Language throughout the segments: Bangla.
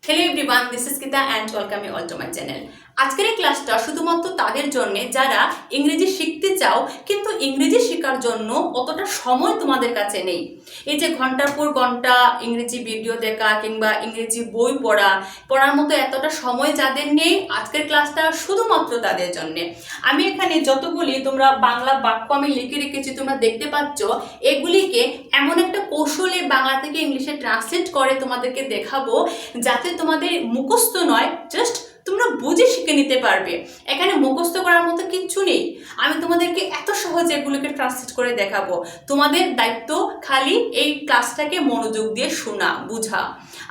Hello everyone, this is Kita and welcome you all to my channel. আজকের এই ক্লাসটা শুধুমাত্র তাদের জন্য যারা ইংরেজি শিখতে চাও কিন্তু ইংরেজি শেখার জন্য অতটা সময় তোমাদের কাছে নেই। এই যে ঘন্টার পর ঘন্টা ইংরেজি ভিডিও দেখা কিংবা ইংরেজি বই পড়ার মতো এতটা সময় যাদের নেই, আজকের ক্লাসটা শুধুমাত্র তাদের জন্য। আমি এখানে যতগুলি তোমরা বাংলা বাক্য আমি লিখে রেখেছি তোমরা দেখতে পাচ্ছ, এগুলিকে এমন একটা কৌশলে বাংলা থেকে ইংলিশে ট্রান্সলেট করে তোমাদেরকে দেখাবো যাতে তোমাদের মুখস্থ নয়, জাস্ট তোমরা বুঝে শিখে নিতে পারবে। এখানে মুখস্থ করার মতো কিচ্ছু নেই। আমি তোমাদেরকে এত সহজে এগুলোকে ট্রান্সলেট করে দেখাবো। তোমাদের দায়িত্ব খালি এই ক্লাসটাকে মনোযোগ দিয়ে শোনা, বুঝা।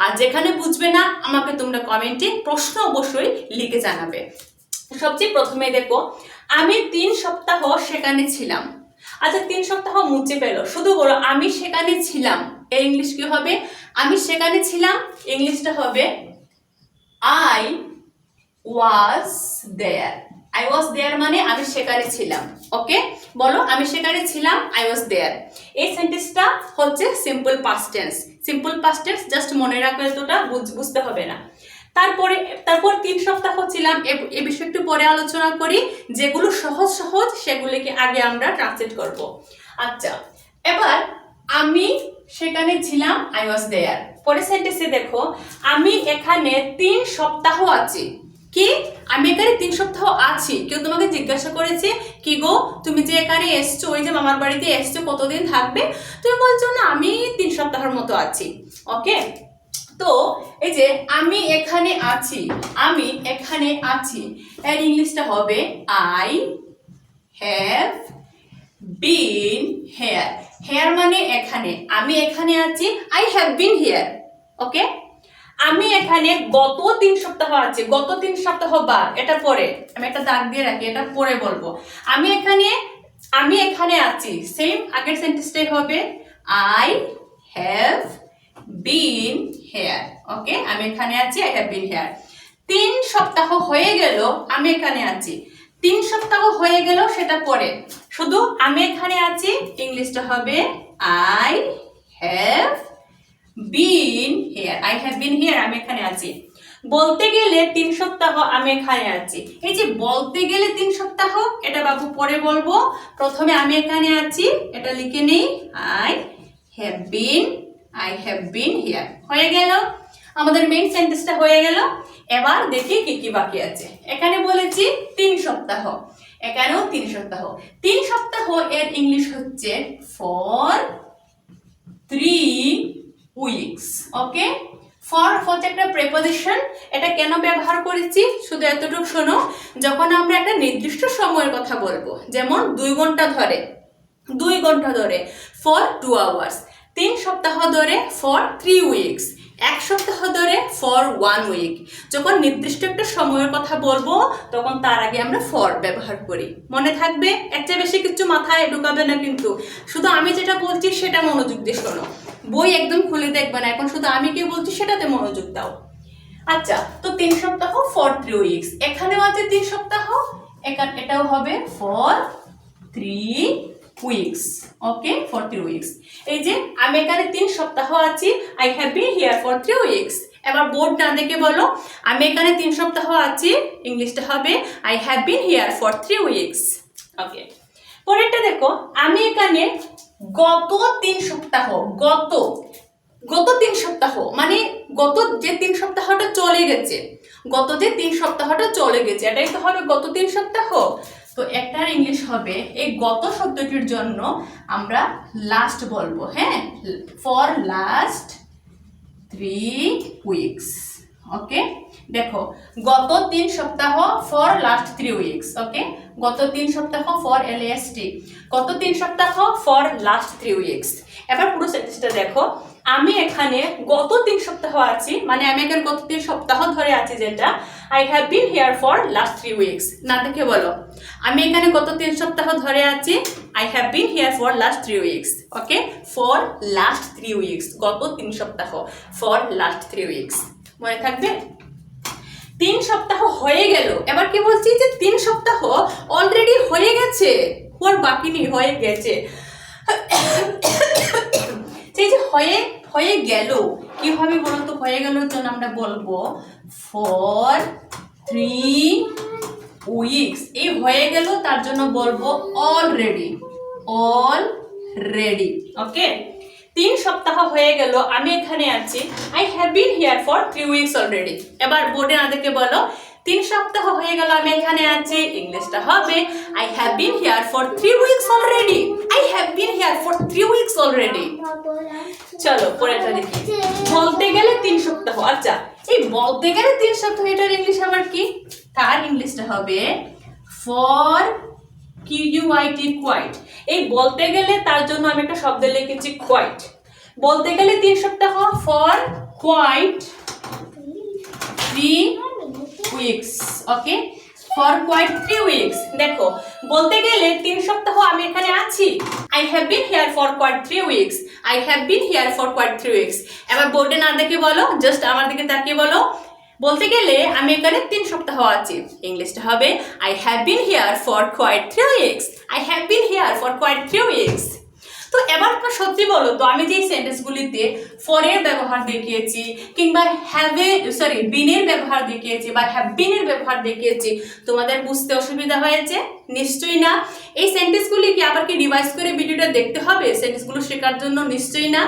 আর যেখানে বুঝবে না আমাকে তোমরা কমেন্টে প্রশ্ন অবশ্যই লিখে জানাবে। সবচেয়ে প্রথমে দেখো, আমি 3 সপ্তাহ সেখানে ছিলাম। আচ্ছা, 3 সপ্তাহ মুছে ফেলো, শুধু বলো আমি সেখানে ছিলাম। এর ইংলিশ কি হবে? আমি সেখানে ছিলাম, ইংলিশটা হবে I was there. I was there মানে আমি সেখানে ছিলাম। ওকে, বলো আমি সেখানে ছিলাম, I was there। এই সেন্টেন্সটা হচ্ছে simple past tense. Simple past tense just মনে রাখলে এতটা বুঝতে হবে না। তারপর 3 সপ্তাহ ছিলাম, এ বিষয়ে একটু পরে আলোচনা করি। যেগুলো সহজ সেগুলিকে আগে আমরা ট্রান্সলেট করব। আচ্ছা, এবার আমি সেখানে ছিলাম, I was there। পরের সেন্টেন্সে দেখো, আমি এখানে 3 সপ্তাহ আছি। কি? আমি এখানে 3 সপ্তাহ আছি। কেউ তোমাকে জিজ্ঞাসা করেছে কি গো তুমি যে এখানে এসছো, ওই যে মামার বাড়িতে এসছো, কতদিন থাকবে? তুমি বলছো না আমি 3 সপ্তাহের মতো আছি। ওকে, তো এই যে আমি এখানে আছি, আমি এখানে আছি, এর ইংলিশটা হবে I have been here। here মানে এখানে, আমি এখানে আছি, I have been here। ওকে, আমি এখানে গত 3 সপ্তাহ আছি। গত 3 সপ্তাহ বাদ, এটা পরে আমি একটা দাগ দিয়ে রাখি, এটা পরে বলবো। আমি এখানে আছি, সেম আগের সেন্টেন্সটাই হবে I have been here। ওকে, আমি এখানে আছি, I have been here। 3 সপ্তাহ হয়ে গেল আমি এখানে আছি। 3 সপ্তাহ হয়ে গেল সেটা পরে, শুধু আমি এখানে আছি, ইংলিশটা হবে I have been here। I have been here, আমি এখানে আছি। বলতে গেলে 3 সপ্তাহ আমি এখানে আছি। এই যে বলতে গেলে 3 সপ্তাহ, এটা বাবু পরে বলবো। প্রথমে আমি এখানে আছি, এটা লিখে নেই I have been here। হয়ে গেল, আমাদের মেইন সেন্টেন্সটা হয়ে গেল। এবার দেখি কি কি বাকি আছে। এখানে বলেছি 3 সপ্তাহ, এখানেও 3 সপ্তাহ। 3 সপ্তাহ এর ইংলিশ হচ্ছে for 3 weeks। ওকে, ফর হচ্ছে একটা প্রেপোজিশন। এটা কেন ব্যবহার করেছি শুধু এতটুকু শোনো। যখন আমরা একটা নির্দিষ্ট সময়ের কথা বলবো, যেমন 2 ঘন্টা ধরে for 2 hours, 3 সপ্তাহ ধরে for 3 weeks, 1 সপ্তাহ ধরে for 1 week। যখন নির্দিষ্ট একটা সময়ের কথা বলবো তখন তার আগে আমরা for ব্যবহার করি। মনে থাকবে, এর চেয়ে বেশি কিছু মাথায় ঢুকাবে না কিন্তু, শুধু আমি যেটা বলছি সেটা মনোযোগ দিয়ে শোনো। বই একদম খুলে দেখবে না, এখন শুধু আমি কি বলছি সেটাতে মনোযোগ দাও। আচ্ছা, তো 3 সপ্তাহ for 3 weeks, এখানেও আছে 3 সপ্তাহ, এটাও হবে for 3 weeks। Okay, for 3 weeks। এই যে আমি এখানে 3 সপ্তাহ আছি, I have been here for 3 weeks। এবার বোর্ড না দেখে বলো, আমি এখানে 3 সপ্তাহ আছি, ইংলিশটা হবে I have been here for 3 weeks। ওকে, পরেরটা দেখো, আমি এখানে গত 3 সপ্তাহ, গত 3 সপ্তাহ মানে গত যে 3 সপ্তাহটা চলে গেছে, এটাই তো হবে গত 3 সপ্তাহ। তো একটার ইংলিশ হবে, এই গত শব্দটির জন্য আমরা লাস্ট বলবো। হ্যাঁ, ফর লাস্ট 3 weeks। ওকে, দেখো গত 3 সপ্তাহ ফর লাস্ট 3 weeks। ওকে, গত 3 সপ্তাহ ফর LAST, গত 3 সপ্তাহ ফর লাস্ট 3 weeks। এবার পুরো সেন্টেন্সটা দেখো, আমি এখানে গত 3 সপ্তাহ আছি, মানে আমি এখানে গত 3 সপ্তাহ ধরে আছি, যেটা I have been here for last 3 weeks। না দেখে বলো, আমি এখানে গত 3 সপ্তাহ ধরে আছি, I have been here for last 3 weeks। Okay, for last 3 weeks, গত 3 সপ্তাহ, for last 3 weeks। মনে থাকবে? 3 সপ্তাহ হয়ে গেল। এবার কি বলছি যে 3 সপ্তাহ অলরেডি হয়ে গেছে, হওয়ার বাকি নেই, হয়ে গেছে। সেই যে হয়ে গেল, কিভাবে বলো তো? হয়ে গেল জন্য আমরা বলবো ফর 3 উইকস। এই হয়ে গেল তার জন্য বলবো অলরেডি, অলরেডি। ওকে, 3 সপ্তাহ হয়ে গেল আমি এখানে আছি। I have been here for 3 weeks already. এবার বোর্ডে না দেখে বলো 3 সপ্তাহ হয়ে গেল আমি এখানে আছি। ইংলিশটা হবে I have been here for 3 weeks already. I have been here for 3 weeks already. চলো পরেরটা দেখি। বলতে গেলে 3 সপ্তাহ। আচ্ছা, এই বলতে গেলে 3 সপ্তাহ এটার ইংলিশ আবার কি? তার ইংলিশটা হবে ফর QUIT, কোয়াইট। এই বলতে গেলে তার জন্য আমি একটা শব্দ লিখেছি কোয়াইট। বলতে গেলে 3 সপ্তাহ, for quite 3 weeks. Okay, for quite 3 weeks. দেখো, বলতে গেলে 3 সপ্তাহ আমি এখানে আছি। I have been here for quite 3 weeks. I have been here for quite 3 weeks. এবার বোর্ডে না দেখে বলো, জাস্ট আমার দিকে তাকিয়ে বলো বলতে গেলে আমি এখানে 3 সপ্তাহ আছি। ইংলিশটা হবে I have been here for quite 3 weeks. I have been here for quite 3 weeks. তো এবার আপনার সত্যি বলো তো, আমি যে সেন্টেন্সগুলিতে ফরের ব্যবহার দেখিয়েছি কিংবা বিনের ব্যবহার দেখিয়েছি বা হ্যাভ বিনের ব্যবহার দেখিয়েছি, তোমাদের বুঝতে অসুবিধা হয়েছে? নিশ্চয়ই না। এই সেন্টেন্সগুলি কি আবার কি রিভাইজ করে ভিডিওটা দেখতে হবে সেন্টেন্সগুলো শেখার জন্য? নিশ্চয়ই না।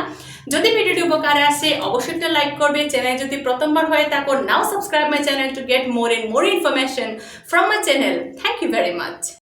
যদি ভিডিওটি উপকারে আসে অবশ্যই একটা লাইক করবে। চ্যানেল যদি প্রথমবার হয়ে থাকো, now subscribe my channel to get more and more information from my channel. Thank you very much.